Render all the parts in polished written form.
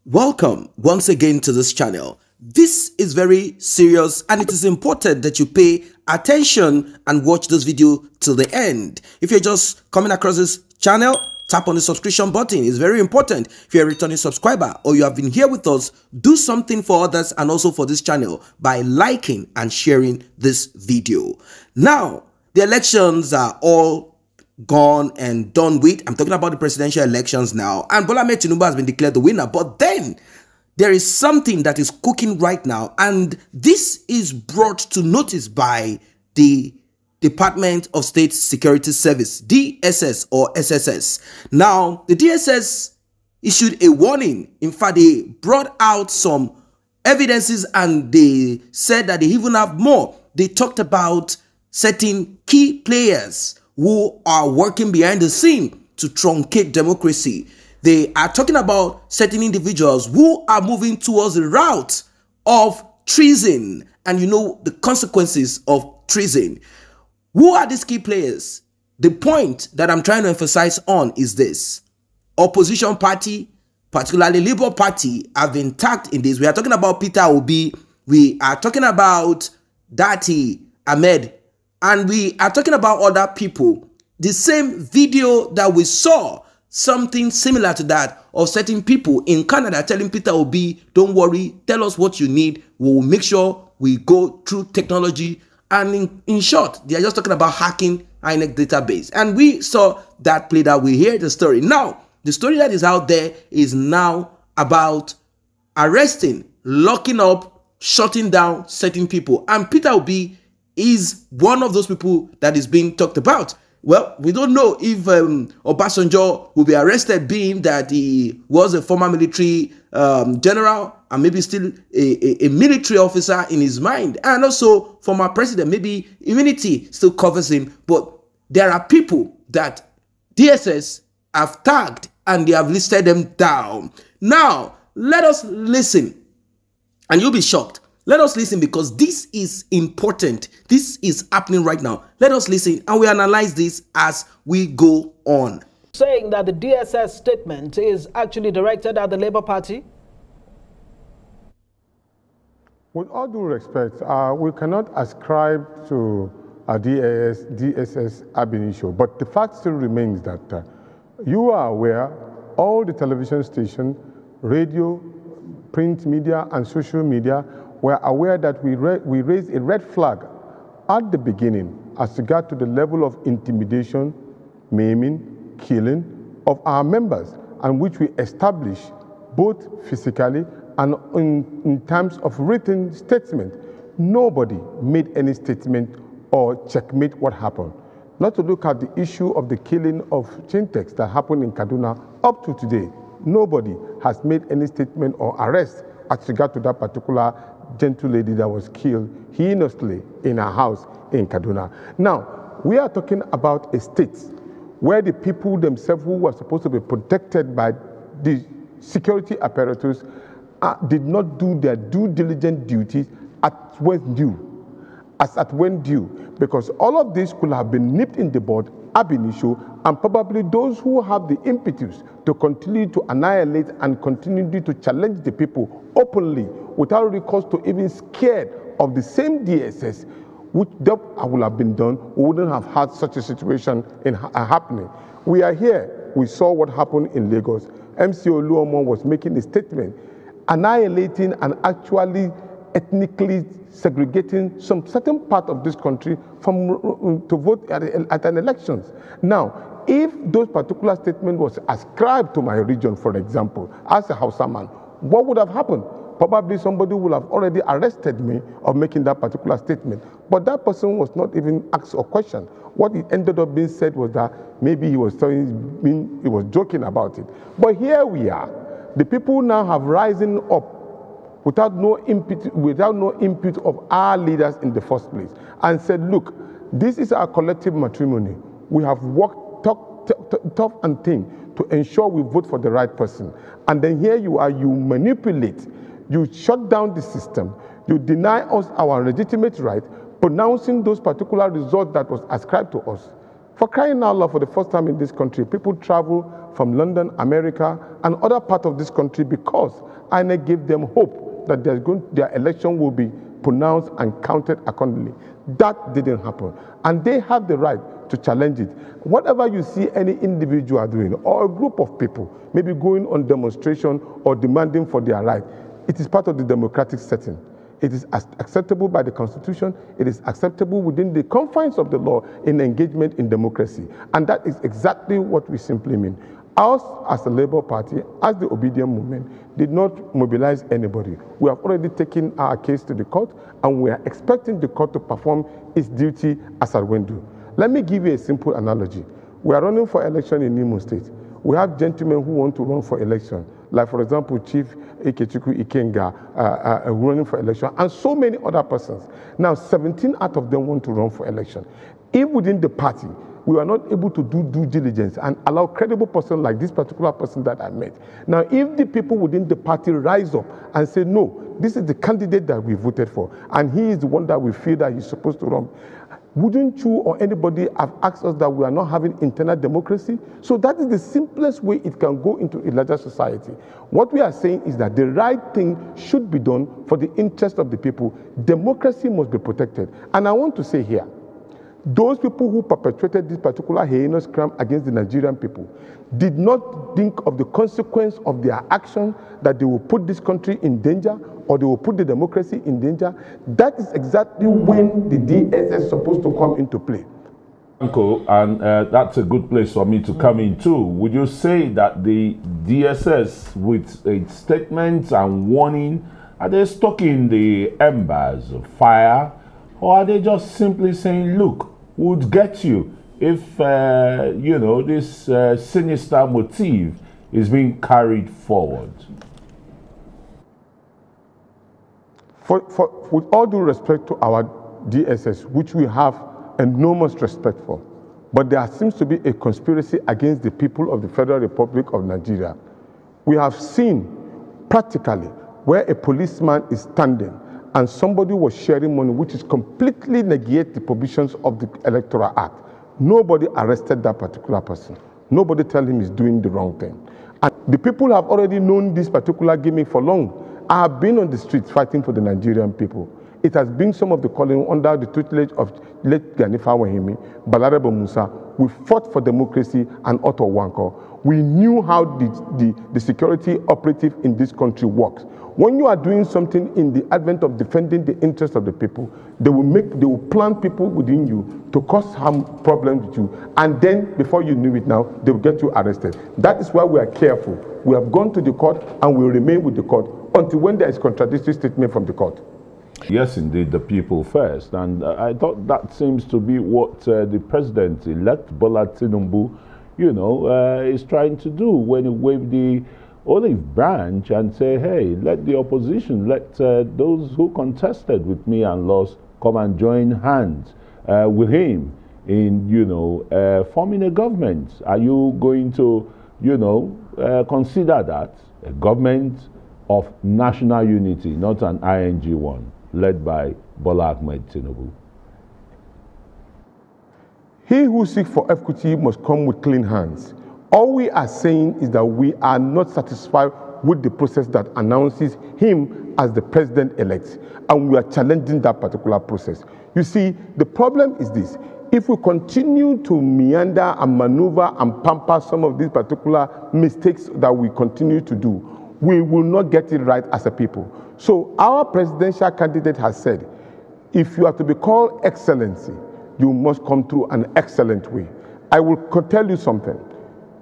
Welcome once again to this channel. This is very serious and it is important that you pay attention and watch this video till the end. If you're just coming across this channel, tap on the subscription button. It's very important. If you're a returning subscriber or you have been here with us, do something for others and also for this channel by liking and sharing this video. Now, the elections are all gone and done with. I'm talking about the presidential elections now, and Bola Ahmed Tinubu has been declared the winner. But then there is something that is cooking right now, and this is brought to notice by the Department of State Security Service, DSS or SSS. Now, the DSS issued a warning. In fact, they brought out some evidences and they said that they even have more. They talked about certain key players who are working behind the scene to truncate democracy. They are talking about certain individuals who are moving towards the route of treason, and you know the consequences of treason. Who are these key players? The point that I'm trying to emphasize on is this: opposition party, particularly Labour Party, have been tagged in this. We are talking about Peter Obi, we are talking about Dati Ahmed, and we are talking about other people. The same video that we saw, something similar to that, of certain people in Canada telling Peter Obi, don't worry, tell us what you need, we'll make sure we go through technology. And in short, they are just talking about hacking INEC database. And we saw that play that. We hear the story. Now, the story that is out there is now about arresting, locking up, shutting down certain people. And Peter Obi is one of those people that is being talked about. Well, we don't know if Obasanjo will be arrested, being that he was a former military general and maybe still a military officer in his mind. And also former president, maybe immunity still covers him. But there are people that DSS have tagged and they have listed them down. Now, let us listen and you'll be shocked. Let us listen, because this is important. This is happening right now. Let us listen and we analyze this as we go on. Saying that the DSS statement is actually directed at the Labour Party? With all due respect, we cannot ascribe to a DSS ab initio, but the fact still remains that you are aware all the television stations, radio, print media, and social media were aware that we raised a red flag at the beginning as regard to the level of intimidation, maiming, killing of our members, and which we established both physically and in terms of written statement. Nobody made any statement or checkmate what happened. Not to look at the issue of the killing of Chintex that happened in Kaduna up to today. Nobody has made any statement or arrest as regard to that particular gentle lady that was killed heinously in her house in Kaduna. Now, we are talking about a state where the people themselves who were supposed to be protected by the security apparatus did not do their due diligent duties at when due, because all of this could have been nipped in the bud ab initio, and probably those who have the impetus to continue to annihilate and continue to challenge the people openly without recourse to even scared of the same DSS, which that would have been done, we wouldn't have had such a situation happening. We are here. We saw what happened in Lagos. MC Oluomo was making a statement annihilating and actually ethnically segregating some certain part of this country from to vote at an elections. Now, if those particular statement was ascribed to my region, for example, as a Hausa man, what would have happened? Probably somebody would have already arrested me of making that particular statement. But that person was not even asked a question. What it ended up being said was that maybe he was joking about it. But here we are. The people now have risen up without no input of our leaders in the first place, and said, look, this is our collective matrimony. We have worked tough and thin to ensure we vote for the right person. And then here you are, you manipulate, you shut down the system, you deny us our legitimate right, pronouncing those particular results that was ascribed to us. For crying out loud, for the first time in this country, people travel from London, America, and other parts of this country because INEC gave them hope that their election will be pronounced and counted accordingly. That didn't happen. And they have the right to challenge it. Whatever you see any individual doing or a group of people maybe going on demonstration or demanding for their right, it is part of the democratic setting. It is acceptable by the Constitution. It is acceptable within the confines of the law in engagement in democracy. And that is exactly what we simply mean. Us, as the Labour Party, as the Obedient Movement, did not mobilize anybody. We have already taken our case to the court, and we are expecting the court to perform its duty as at when due. Let me give you a simple analogy. We are running for election in Imo State. We have gentlemen who want to run for election, like, for example, Chief Ikechukwu Ikenga running for election, and so many other persons. Now, 17 out of them want to run for election. If within the party, we are not able to do due diligence and allow credible person like this particular person that I met. Now, if the people within the party rise up and say, no, this is the candidate that we voted for, and he is the one that we feel that he's supposed to run, wouldn't you or anybody have asked us that we are not having internal democracy? So that is the simplest way it can go into a larger society. What we are saying is that the right thing should be done for the interest of the people. Democracy must be protected. And I want to say here, those people who perpetrated this particular heinous crime against the Nigerian people did not think of the consequence of their action, that they will put this country in danger or they will put the democracy in danger. That is exactly when the DSS is supposed to come into play. Uncle, and that's a good place for me to come in too. Would you say that the DSS, with its statements and warning, are they stoking the embers of fire, or are they just simply saying, look, would get you if, you know, this sinister motive is being carried forward? With all due respect to our DSS, which we have enormous respect for, but there seems to be a conspiracy against the people of the Federal Republic of Nigeria. We have seen practically where a policeman is standing and somebody was sharing money, which is completely negate the provisions of the Electoral Act. Nobody arrested that particular person. Nobody tell him he's doing the wrong thing. And the people have already known this particular gimmick for long. I have been on the streets fighting for the Nigerian people. It has been some of the calling under the tutelage of late Ganifa Wahimi, Balaraba Musa. We fought for democracy and Otto Wanko. We knew how the security operative in this country works. When you are doing something in the advent of defending the interests of the people, they will plant people within you to cause harm problems with you, and then before you knew it now, they will get you arrested. That is why we are careful. We have gone to the court and we will remain with the court until when there is contradictory statement from the court. Yes, indeed, the people first. And I thought that seems to be what the president-elect Bola Tinubu, you know, is trying to do when he waved the olive branch and say, hey, let the opposition, let those who contested with me and lost come and join hands with him in, you know, forming a government. Are you going to, you know, consider that a government of national unity, not an ING one, led by Bola Ahmed Tinubu? He who seeks for equity must come with clean hands. All we are saying is that we are not satisfied with the process that announces him as the president-elect, and we are challenging that particular process. You see, the problem is this. If we continue to meander and maneuver and pamper some of these particular mistakes that we continue to do, we will not get it right as a people. So our presidential candidate has said, if you are to be called excellency, you must come through an excellent way. I will tell you something.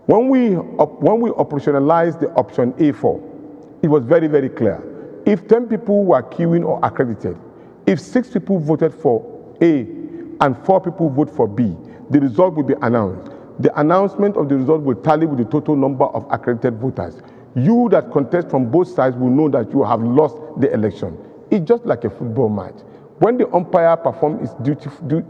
When we operationalized the option A4, it was very, very clear. If 10 people were queuing or accredited, if 6 people voted for A and 4 people vote for B, the result will be announced. The announcement of the result will tally with the total number of accredited voters. You that contest from both sides will know that you have lost the election. It's just like a football match. When the umpire performs its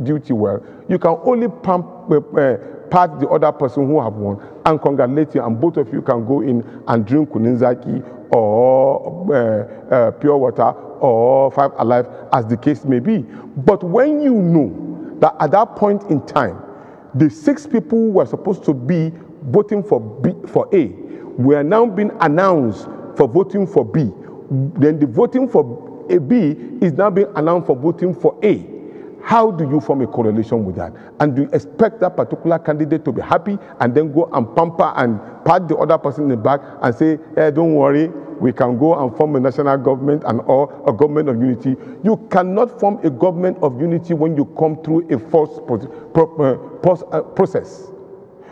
duty well, you can only pat the other person who have won and congratulate you, and both of you can go in and drink kuninzaki or pure water or Five Alive, as the case may be. But when you know that at that point in time, the 6 people who were supposed to be voting for A. We are now being announced for voting for B. Then the voting for a B is now being announced for voting for A. How do you form a correlation with that? And do you expect that particular candidate to be happy and then go and pamper and pat the other person in the back and say, hey, don't worry, we can go and form a national government and or a government of unity? You cannot form a government of unity when you come through a forced process.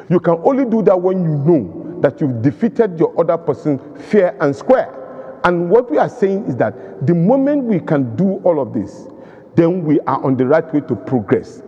You can only do that when you know that you've defeated your other person fair and square. And what we are saying is that the moment we can do all of this, then we are on the right way to progress.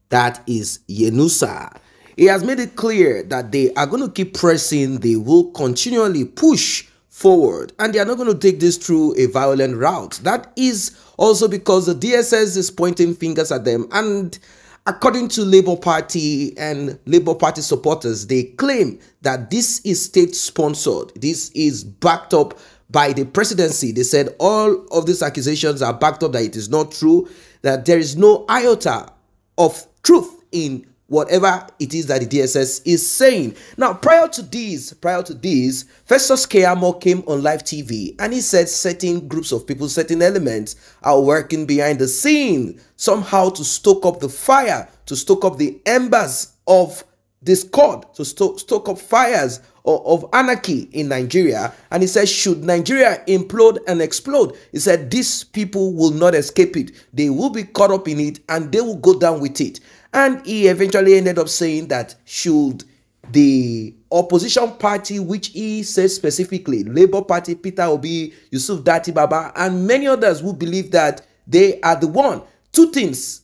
That is Yenusa. He has made it clear that they are going to keep pressing, they will continually push forward, and they are not going to take this through a violent route. That is also because the DSS is pointing fingers at them, and according to Labour Party and Labour Party supporters, they claim that this is state-sponsored. This is backed up by the presidency. They said all of these accusations are backed up, that it is not true, that there is no iota of truth in whatever it is that the DSS is saying. Now, prior to this, Festus Keyamo came on live TV and he said certain groups of people, certain elements are working behind the scene somehow to stoke up the fire, to stoke up the embers of discord, to stoke up fires of anarchy in Nigeria. And he said, should Nigeria implode and explode, he said these people will not escape it. They will be caught up in it and they will go down with it. And he eventually ended up saying that should the opposition party, which he said specifically, Labour Party, Peter Obi, Yusuf Dati Baba, and many others who believe that they are the one. Two things,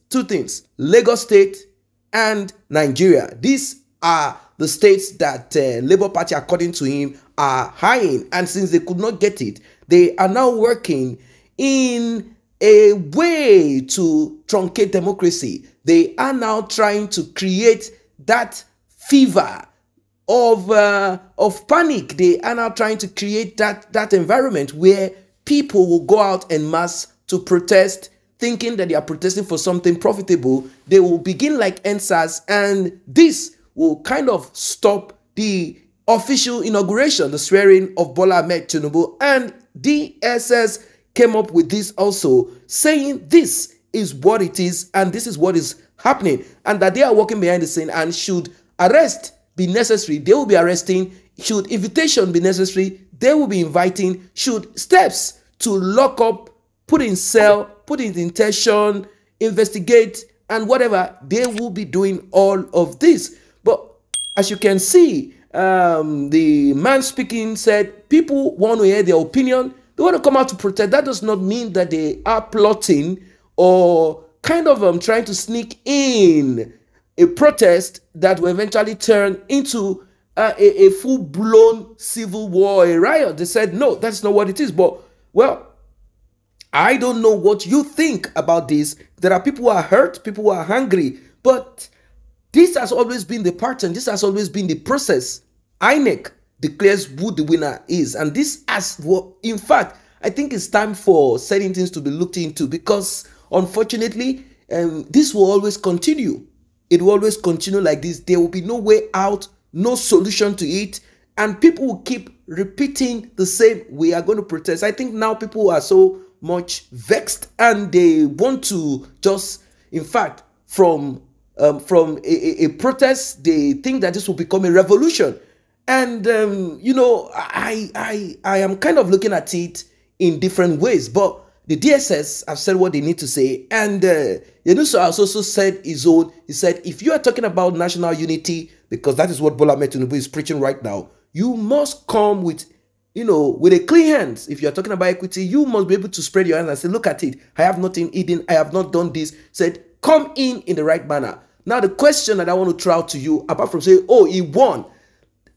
Lagos State and Nigeria. These are the states that Labour Party, according to him, are eyeing. And since they could not get it, they are now working in a way to truncate democracy. They are now trying to create that fever of panic. They are now trying to create that environment where people will go out en masse to protest, thinking that they are protesting for something profitable. They will begin like NSAS, and this will kind of stop the official inauguration, the swearing of Bola Ahmed Tinubu. And DSS came up with this also, saying this is what it is and this is what is happening, and that they are working behind the scene, and should arrest be necessary, they will be arresting. Should invitation be necessary, they will be inviting. Should steps to lock up, put in cell, put in detention, investigate, and whatever, they will be doing all of this. But as you can see, the man speaking said people want to hear their opinion. They want to come out to protest. That does not mean that they are plotting or kind of trying to sneak in a protest that will eventually turn into a full-blown civil war, a riot. They said, no, that's not what it is. But, well, I don't know what you think about this. There are people who are hurt, people who are hungry, but this has always been the pattern. This has always been the process. INEC declares who the winner is. And this has, in fact, I think it's time for certain things to be looked into, because unfortunately, this will always continue. It will always continue like this. There will be no way out, no solution to it. And people will keep repeating the same, we are going to protest. I think now people are so much vexed and they want to just, in fact, from a protest, they think that this will become a revolution. And, you know, I am kind of looking at it in different ways. But the DSS have said what they need to say. And Yenusa has also said his own. He said, if you are talking about national unity, because that is what Bola Ahmed Tinubu is preaching right now, you must come with, you know, with a clean hands. If you are talking about equity, you must be able to spread your hands and say, look at it. I have nothing hidden. I have not done this. Said, come in the right manner. Now, the question that I want to throw out to you, apart from saying, oh, he won,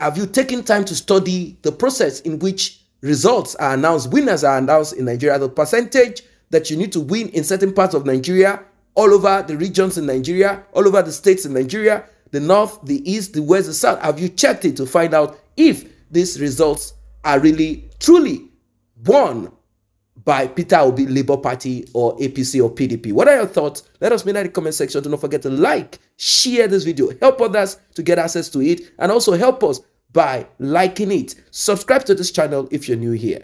have you taken time to study the process in which results are announced, winners are announced in Nigeria, the percentage that you need to win in certain parts of Nigeria, all over the regions in Nigeria, all over the states in Nigeria, the north, the east, the west, the south? Have you checked it to find out if these results are really, truly won by Peter Obi, Labour Party, or APC or PDP. What are your thoughts? Let us know in the comment section. Do not forget to like, share this video, help others to get access to it, and also help us by liking it. Subscribe to this channel if you're new here.